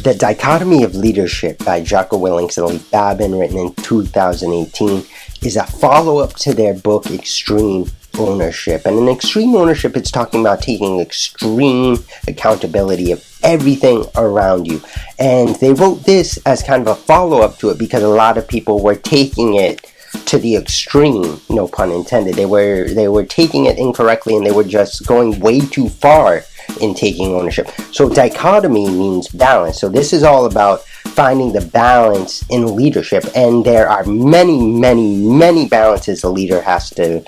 The Dichotomy of Leadership by Jocko Willink and Lee Babin, written in 2018, is a follow-up to their book Extreme Ownership. And in Extreme Ownership, it's talking about taking extreme accountability of everything around you. And they wrote this as kind of a follow-up to it because a lot of people were taking it to the extreme, no pun intended. They were taking it incorrectly, and they were just going way too far in taking ownership. So dichotomy means balance. So this is all about finding the balance in leadership, and there are many balances a leader has to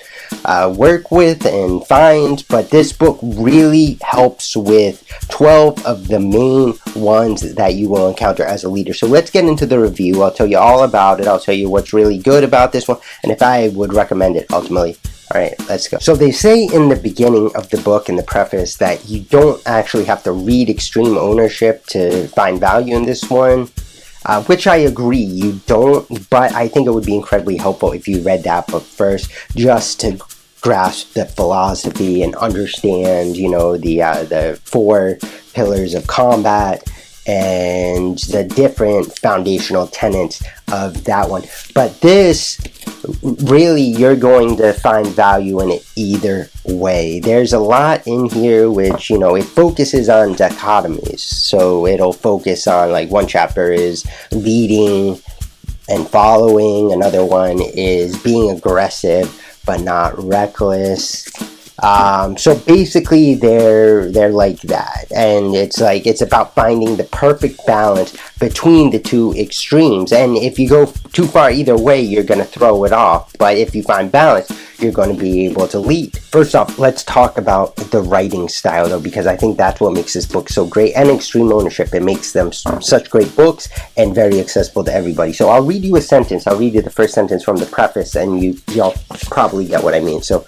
work with and find, but this book really helps with 12 of the main ones that you will encounter as a leader. So let's get into the review. I'll tell you all about it. I'll tell you what's really good about this one, and if I would recommend it ultimately. All right, let's go. So they say in the beginning of the book, in the preface, that you don't actually have to read Extreme Ownership to find value in this one, which I agree, you don't, but I think it would be incredibly helpful if you read that book first, just to grasp the philosophy and understand, you know, the 4 pillars of combat and the different foundational tenets of that one. But this, really, you're going to find value in it either way. There's a lot in here which, you know, it focuses on dichotomies. So it'll focus on, like, one chapter is leading and following, another one is being aggressive but not reckless. So basically they're like that, and it's about finding the perfect balance between the two extremes. And if you go too far either way, you're going to throw it off, but if you find balance, you're going to be able to lead. First off, let's talk about the writing style, though, because I think that's what makes this book so great, and Extreme Ownership. It makes them such great books and very accessible to everybody. So I'll read you a sentence. I'll read you the first sentence from the preface, and you'll probably get what I mean. So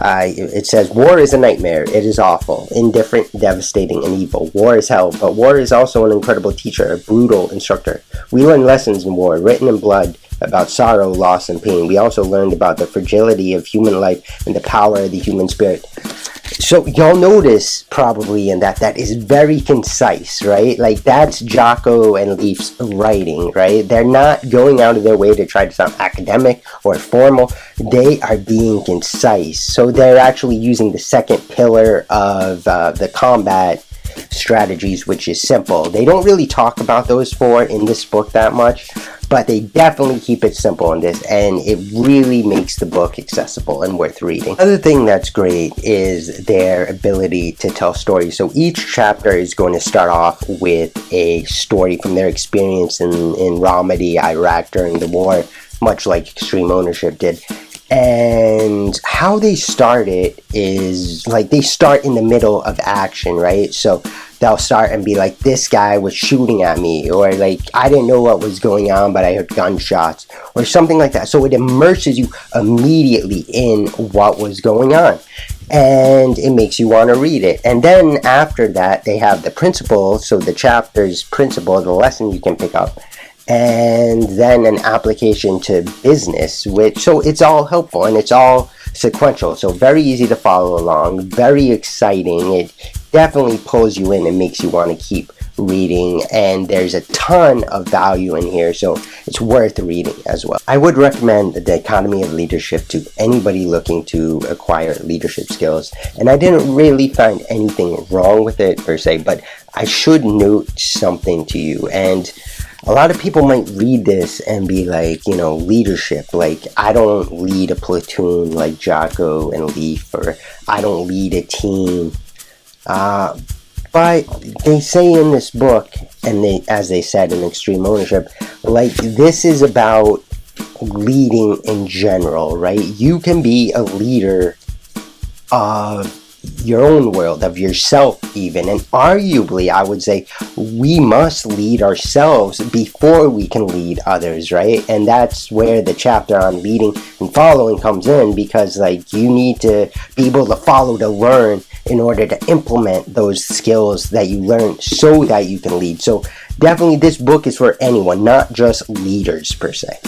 it says, "War is a nightmare. It is awful, indifferent, devastating, and evil. War is hell, but war is also an incredible teacher, a brutal instructor. We learn lessons in war, written in blood, about sorrow, loss, and pain. We also learned about the fragility of human life and the power of the human spirit." So you'll notice probably in that is very concise, right? Like, that's Jocko and Leif's writing, right? They're not going out of their way to try to sound academic or formal. They are being concise. So they're actually using the second pillar of the combat strategies, which is simple. They don't really talk about those 4 in this book that much, but they definitely keep it simple in this, and it really makes the book accessible and worth reading. Another thing that's great is their ability to tell stories. So each chapter is going to start off with a story from their experience in Ramadi, Iraq during the war, much like Extreme Ownership did. And how they start it is, like, they start in the middle of action, right? So they'll start and be like, "This guy was shooting at me," or like, "I didn't know what was going on, but I heard gunshots," or something like that. So it immerses you immediately in what was going on, and it makes you want to read it. And then after that, they have the principle, so the chapter's principle, the lesson you can pick up, and then an application to business, so it's all helpful and it's all sequential, so very easy to follow along, very exciting. It definitely pulls you in and makes you want to keep reading, and there's a ton of value in here, so it's worth reading as well. I would recommend The Dichotomy of Leadership to anybody looking to acquire leadership skills, and I didn't really find anything wrong with it per se, but I should note something to you. And a lot of people might read this and be like, you know, leadership, like, I don't lead a platoon like Jocko and Leif, or I don't lead a team. But they say in this book, and as they said in Extreme Ownership, like, this is about leading in general, right? You can be a leader of your own world, of yourself even, and arguably I would say we must lead ourselves before we can lead others, right? And that's where the chapter on leading and following comes in, because, like, you need to be able to follow to learn in order to implement those skills that you learn so that you can lead. So definitely this book is for anyone, not just leaders per se.